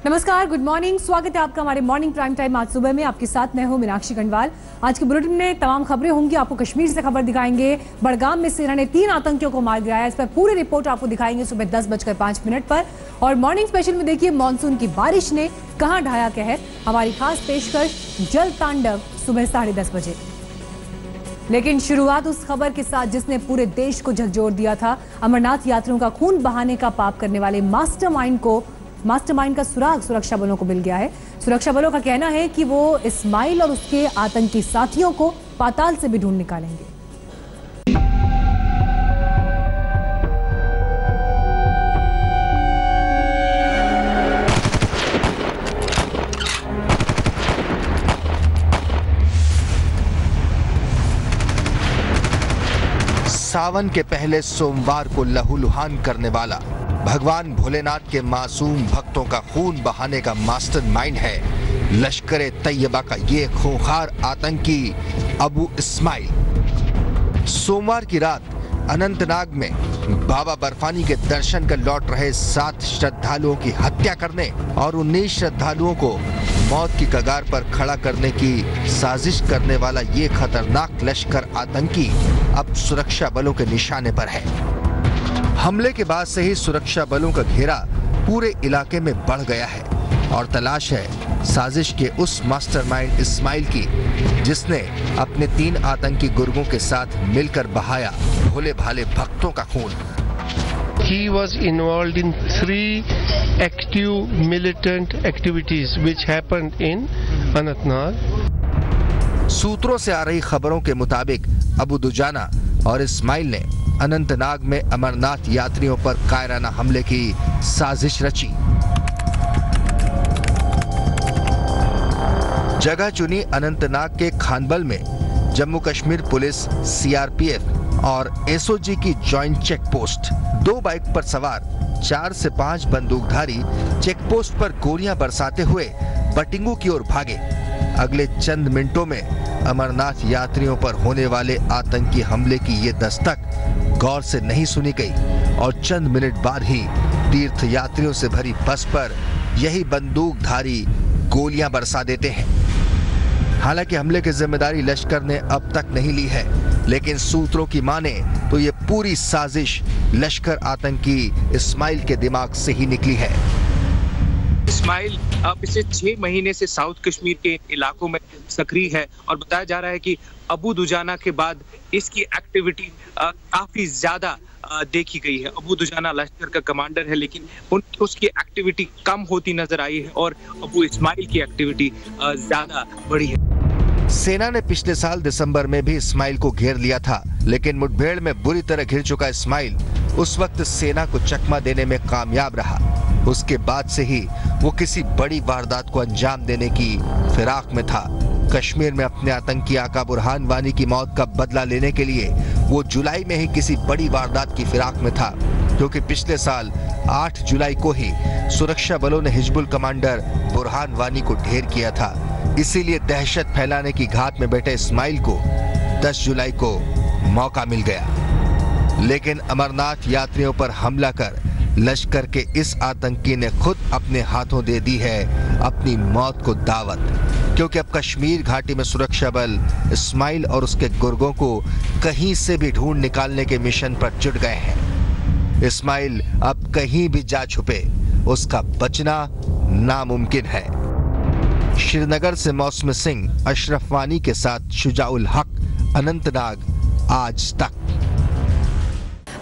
नमस्कार, good morning. स्वागत है आपका हमारे मॉर्निंग प्राइम टाइम आज सुबह में। आपके साथ मैं हूं मीनाक्षी गंडवाल। आज के बुलेटिन में तमाम खबरें होंगी। आपको कश्मीर से खबर दिखाएंगे। बड़गाम में सेना ने 3 आतंकियों को मार गिराया। इस पर पूरी रिपोर्ट आपको दिखाएंगे सुबह 10:05 पर। और मॉर्निंग स्पेशल में देखिए मानसून की बारिश ने कहां ढाया कहर। हमारी खास पेशकश जल तांडव सुबह 10:30 बजे। लेकिन शुरुआत उस खबर के साथ जिसने पूरे देश को झकझोर दिया था। अमरनाथ यात्रियों का खून बहाने का पाप करने वाले मास्टरमाइंड का सुराग सुरक्षा बलों को मिल गया है। सुरक्षा बलों का कहना है कि वो इस्माइल और उसके आतंकी साथियों को पाताल से भी ढूंढ निकालेंगे। सावन के पहले सोमवार को लहूलुहान करने वाला भगवान भोलेनाथ के मासूम भक्तों का खून बहाने का मास्टरमाइंड है लश्कर तैयबा का ये खूंखार आतंकी अबू इस्माइल। सोमवार की रात अनंतनाग में बाबा बर्फानी के दर्शन कर लौट रहे 7 श्रद्धालुओं की हत्या करने और 19 श्रद्धालुओं को मौत की कगार पर खड़ा करने की साजिश करने वाला ये खतरनाक लश्कर आतंकी अब सुरक्षा बलों के निशाने पर है। हमले के बाद से ही सुरक्षा बलों का घेरा पूरे इलाके में बढ़ गया है और तलाश है साजिश के उस मास्टरमाइंड इस्माइल की जिसने अपने 3 आतंकी गुर्गों के साथ मिलकर बहाया भोले भाले भक्तों का खून। He was involved in 3 active militant activities which happened in Anantnag. सूत्रों से आ रही खबरों के मुताबिक अबू दुजाना और इस्माइल ने अनंतनाग में अमरनाथ यात्रियों पर कायराना हमले की साजिश रची। जगह चुनी अनंतनाग के खानबल में जम्मू कश्मीर पुलिस, सीआरपीएफ और एसओजी की जॉइंट चेक पोस्ट। 2 बाइक पर सवार 4 से 5 बंदूकधारी चेक पोस्ट पर गोलियां बरसाते हुए बटिंगू की ओर भागे। अगले चंद मिनटों में अमरनाथ यात्रियों पर होने वाले आतंकी हमले की ये दस्तक गौर से नहीं सुनी गई और चंद मिनट बाद ही तीर्थ यात्रियों से भरी बस पर यही बंदूकधारी गोलियां बरसा देते हैं। हालांकि हमले की जिम्मेदारी लश्कर ने अब तक नहीं ली है, लेकिन सूत्रों की माने तो ये पूरी साजिश लश्कर आतंकी इस्माइल के दिमाग से ही निकली है। इस्माइल पिछले 6 महीने से साउथ कश्मीर के इलाकों में सक्रिय है और बताया जा रहा है कि अबू दुजाना के बाद इसकी एक्टिविटी काफी ज्यादा देखी गई है। अबू दुजाना लश्कर का कमांडर है, लेकिन उसकी एक्टिविटी कम होती नजर आई है और अबू इस्माइल की एक्टिविटी ज्यादा बढ़ी है। सेना ने पिछले साल दिसंबर में भी इस्माइल को घेर लिया था, लेकिन मुठभेड़ में बुरी तरह घिर चुका इस्माइल उस वक्त सेना को चकमा देने में कामयाब रहा। उसके बाद से ही वो किसी बड़ी वारदात को अंजाम देने की फिराक में था। कश्मीर में अपने आतंकी आका बुरहान वानी की मौत का बदला लेने के लिए वो जुलाई में ही किसी बड़ी वारदात की फिराक में था, क्योंकि पिछले साल 8 जुलाई को ही सुरक्षा बलों ने हिजबुल कमांडर बुरहान वानी को ढेर किया था। इसीलिए दहशत फैलाने की घात में बैठे इस्माइल को 10 जुलाई को मौका मिल गया। लेकिन अमरनाथ यात्रियों पर हमला कर लश्कर के इस आतंकी ने खुद अपने हाथों दे दी है अपनी मौत को दावत, क्योंकि अब कश्मीर घाटी में सुरक्षा बल इस्माइल और उसके गुर्गों को कहीं से भी ढूंढ निकालने के मिशन पर जुट गए हैं। इस्माइल अब कहीं भी जा छुपे, उसका बचना नामुमकिन है। श्रीनगर से मौसम सिंह, अशरफ वानी के साथ शुजाउल हक, अनंतनाग, आज तक।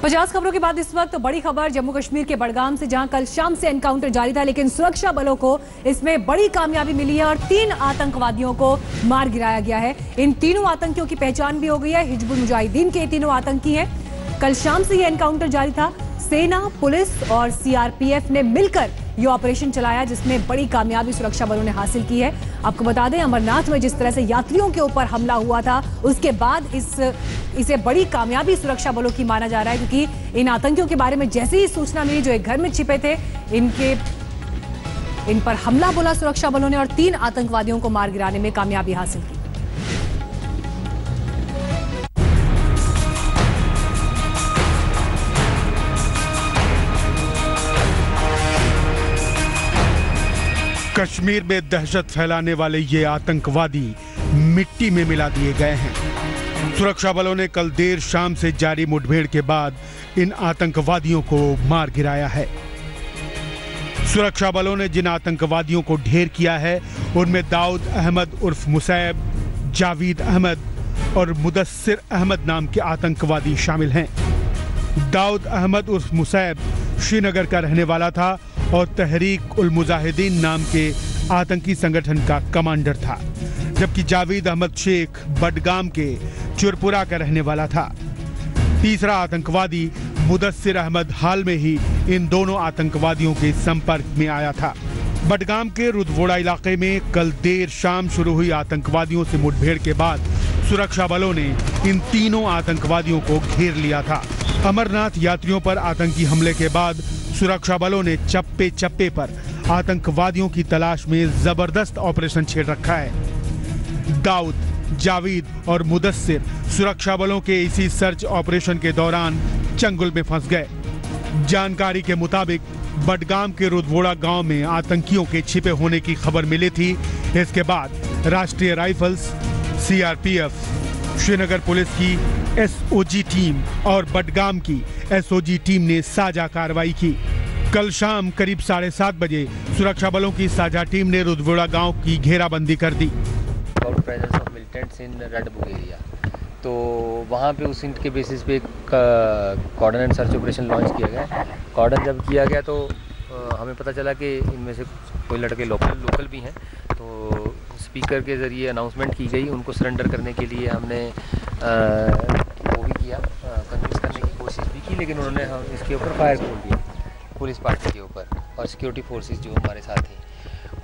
50 खबरों के बाद इस वक्त बड़ी खबर जम्मू कश्मीर के बड़गाम से, जहां कल शाम से एनकाउंटर जारी था, लेकिन सुरक्षा बलों को इसमें बड़ी कामयाबी मिली है और 3 आतंकवादियों को मार गिराया गया है। इन तीनों आतंकियों की पहचान भी हो गई है। हिजबुल मुजाहिदीन के तीनों आतंकी हैं। कल शाम से ये एनकाउंटर जारी था। सेना, पुलिस और सीआरपीएफ ने मिलकर ये ऑपरेशन चलाया, जिसमें बड़ी कामयाबी सुरक्षा बलों ने हासिल की है। आपको बता दें, अमरनाथ में जिस तरह से यात्रियों के ऊपर हमला हुआ था, उसके बाद इसे बड़ी कामयाबी सुरक्षा बलों की माना जा रहा है, क्योंकि इन आतंकियों के बारे में जैसे ही सूचना मिली जो एक घर में छिपे थे, इन पर हमला बोला सुरक्षा बलों ने और 3 आतंकवादियों को मार गिराने में कामयाबी हासिल की। कश्मीर में दहशत फैलाने वाले ये आतंकवादी मिट्टी में मिला दिए गए हैं। सुरक्षा बलों ने कल देर शाम से जारी मुठभेड़ के बाद इन आतंकवादियों को मार गिराया है। सुरक्षा बलों ने जिन आतंकवादियों को ढेर किया है उनमें दाऊद अहमद उर्फ मुसैब, जावेद अहमद और मुदस्सिर अहमद नाम के आतंकवादी शामिल हैं। दाऊद अहमद उर्फ मुसैब श्रीनगर का रहने वाला था और तहरीक उल मुजाहिदीन नाम के आतंकी संगठन का कमांडर था, जबकि जावेद अहमद शेख बडगाम के चुरपुरा का रहने वाला था। तीसरा आतंकवादी मुदस्सिर अहमद हाल में ही इन दोनों आतंकवादियों के संपर्क में आया था। बडगाम के रुदवोड़ा इलाके में कल देर शाम शुरू हुई आतंकवादियों से मुठभेड़ के बाद सुरक्षा बलों ने इन तीनों आतंकवादियों को घेर लिया था। अमरनाथ यात्रियों पर आतंकी हमले के बाद सुरक्षा बलों ने चप्पे चप्पे पर आतंकवादियों की तलाश में जबरदस्त ऑपरेशन छेड़ रखा है। दाऊद, जावेद और मुदस्सिर सुरक्षा बलों के इसी सर्च ऑपरेशन के दौरान चंगुल में फंस गए। जानकारी के मुताबिक बडगाम के रुदवोड़ा गांव में आतंकियों के छिपे होने की खबर मिली थी। इसके बाद राष्ट्रीय राइफल्स, सीआरपीएफ, श्रीनगर पुलिस की एसओजी टीम और बडगाम की एसओजी टीम ने साझा कार्रवाई की। कल शाम करीब 7:30 बजे सुरक्षा बलों की साझा टीम ने रुदवोड़ा गांव की घेराबंदी कर दी। Presence of militants in red book area, तो वहाँ पे उस हिंट के बेसिस पे cordon and search operation launch किया गया। कॉर्डन जब किया गया तो हमें पता चला कि इनमें से कोई लड़के लोकल भी हैं, तो स्पीकर के ज़रिए अनाउंसमेंट की गई। उनको सरेंडर करने के लिए हमने वो भी किया, कन्विंस करने की कोशिश भी की, लेकिन उन्होंने इसके ऊपर फायर खोल दिया पुलिस पार्टी के ऊपर और सिक्योरिटी फोर्सेस जो हमारे साथ थे।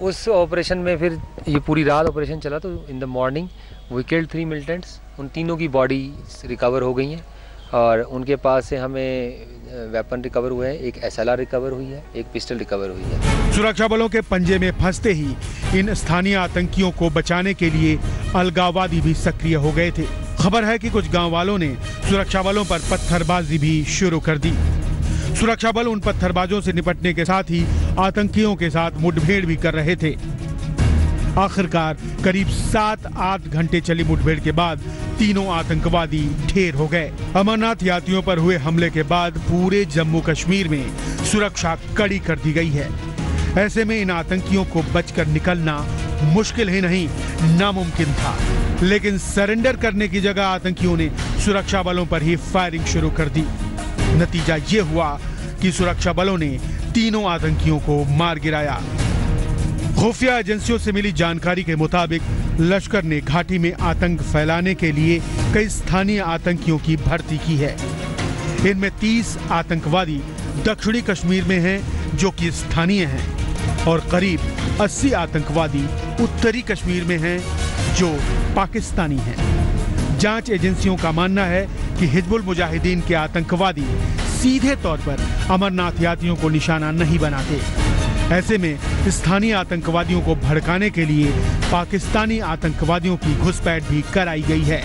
उस ऑपरेशन में फिर ये पूरी रात ऑपरेशन चला, तो in the morning we killed 3 militants. उन तीनों की बॉडी रिकवर हो गई हैं और उनके पास से हमें वेपन रिकवर हुए हैं। एक एसएलआर रिकवर हुई है, एक पिस्टल रिकवर हुई है। सुरक्षा बलों के पंजे में फंसते ही इन स्थानीय आतंकियों को बचाने के लिए अलगाववादी भी सक्रिय हो गए थे। खबर है कि कुछ गांव वालों ने सुरक्षा बलों पर पत्थरबाजी भी शुरू कर दी। सुरक्षा बल उन पत्थरबाजों से निपटने के साथ ही आतंकियों के साथ मुठभेड़ भी कर रहे थे। आखिरकार करीब 7-8 घंटे चली मुठभेड़ के बाद तीनों आतंकवादी ढेर हो गए। अमरनाथ यात्रियों पर हुए हमले के बाद पूरे जम्मू कश्मीर में सुरक्षा कड़ी कर दी गई है। ऐसे में इन आतंकियों को बचकर निकलना मुश्किल ही नहीं, नामुमकिन था। लेकिन सरेंडर करने की जगह आतंकियों ने सुरक्षा बलों पर ही फायरिंग शुरू कर दी। नतीजा ये हुआ कि सुरक्षा बलों ने तीनों आतंकियों को मार गिराया। खुफिया एजेंसियों से मिली जानकारी के मुताबिक लश्कर ने घाटी में आतंक फैलाने के लिए कई स्थानीय आतंकियों की भर्ती की है। इनमें 30 आतंकवादी दक्षिणी कश्मीर में हैं जो कि स्थानीय हैं और करीब 80 आतंकवादी उत्तरी कश्मीर में हैं जो पाकिस्तानी हैं। जांच एजेंसियों का मानना है कि हिजबुल मुजाहिदीन के आतंकवादी सीधे तौर पर अमरनाथ यात्रियों को निशाना नहीं बनाते। ऐसे में स्थानीय आतंकवादियों को भड़काने के लिए पाकिस्तानी आतंकवादियों की घुसपैठ भी कराई गई है।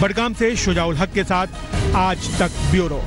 बडगाम से शुजाउल हक के साथ आज तक ब्यूरो।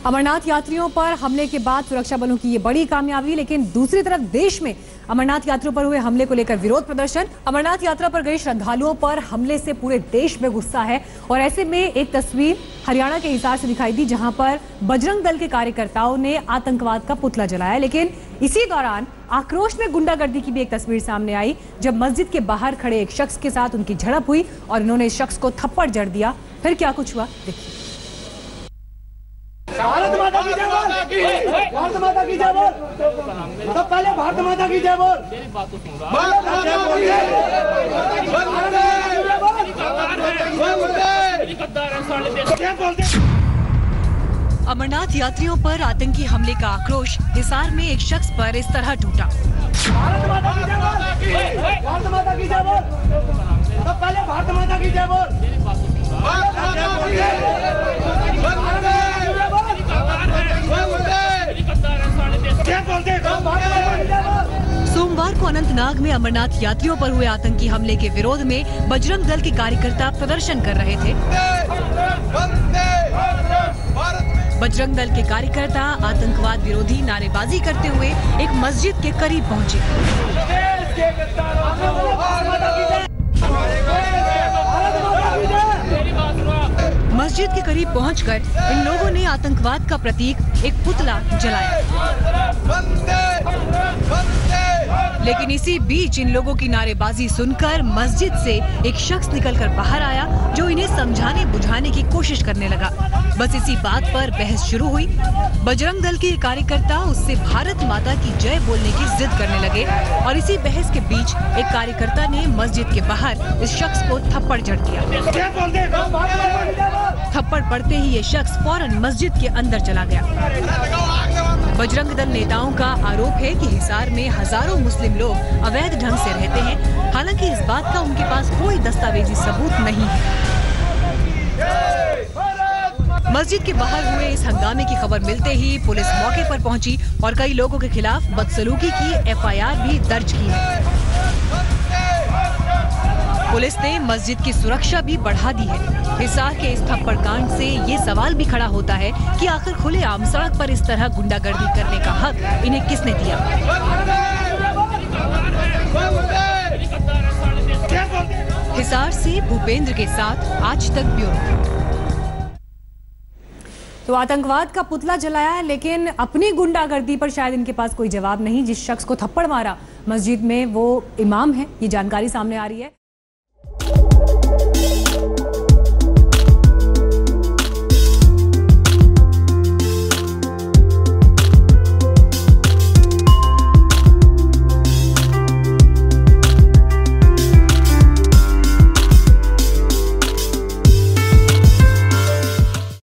अमरनाथ यात्रियों पर हमले के बाद सुरक्षा बलों की ये बड़ी कामयाबी, लेकिन दूसरी तरफ देश में अमरनाथ यात्रियों पर हुए हमले को लेकर विरोध प्रदर्शन। अमरनाथ यात्रा पर गए श्रद्धालुओं पर हमले से पूरे देश में गुस्सा है और ऐसे में एक तस्वीर हरियाणा के हिसार से दिखाई दी जहां पर बजरंग दल के कार्यकर्ताओं ने आतंकवाद का पुतला जलाया। लेकिन इसी दौरान आक्रोश में गुंडागर्दी की भी एक तस्वीर सामने आई जब मस्जिद के बाहर खड़े एक शख्स के साथ उनकी झड़प हुई और इन्होंने इस शख्स को थप्पड़ जड़ दिया। फिर क्या कुछ हुआ देखिए। भारत माता की जय बोल, भारत माता की जय बोल, तो पहले भारत माता की जय बोल। अमरनाथ यात्रियों पर आतंकी हमले का आक्रोश हिसार में एक शख्स पर इस तरह टूटा। भारत माता की जय बोल, भारत माता की जय बोल, तो पहले भारत माता की जय बोल। सोमवार को अनंतनाग में अमरनाथ यात्रियों पर हुए आतंकी हमले के विरोध में बजरंग दल के कार्यकर्ता प्रदर्शन कर रहे थे। बजरंग दल के कार्यकर्ता आतंकवाद विरोधी नारेबाजी करते हुए एक मस्जिद के करीब पहुंचे। मस्जिद के करीब पहुंचकर इन लोगों ने आतंकवाद का प्रतीक एक पुतला जलाया। लेकिन इसी बीच इन लोगों की नारेबाजी सुनकर मस्जिद से एक शख्स निकलकर बाहर आया जो इन्हें समझाने बुझाने की कोशिश करने लगा। बस इसी बात पर बहस शुरू हुई। बजरंग दल के कार्यकर्ता उससे भारत माता की जय बोलने की जिद करने लगे और इसी बहस के बीच एक कार्यकर्ता ने मस्जिद के बाहर इस शख्स को थप्पड़ जड़ दिया। थप्पड़ पड़ते ही ये शख्स फौरन मस्जिद के अंदर चला गया। बजरंग दल नेताओं का आरोप है कि हिसार में हजारों मुस्लिम लोग अवैध ढंग से रहते हैं। हालांकि इस बात का उनके पास कोई दस्तावेजी सबूत नहीं है। मस्जिद के बाहर हुए इस हंगामे की खबर मिलते ही पुलिस मौके पर पहुंची और कई लोगों के खिलाफ बदसलूकी की एफआईआर भी दर्ज की है। पुलिस ने मस्जिद की सुरक्षा भी बढ़ा दी है। हिसार के इस थप्पड़ कांड से ये सवाल भी खड़ा होता है कि आखिर खुलेआम सड़क पर इस तरह गुंडागर्दी करने का हक इन्हें किसने दिया। हिसार से भूपेंद्र के साथ आज तक ब्यूरो। तो आतंकवाद का पुतला जलाया है, लेकिन अपनी गुंडागर्दी पर शायद इनके पास कोई जवाब नहीं। जिस शख्स को थप्पड़ मारा मस्जिद में वो इमाम है, ये जानकारी सामने आ रही है।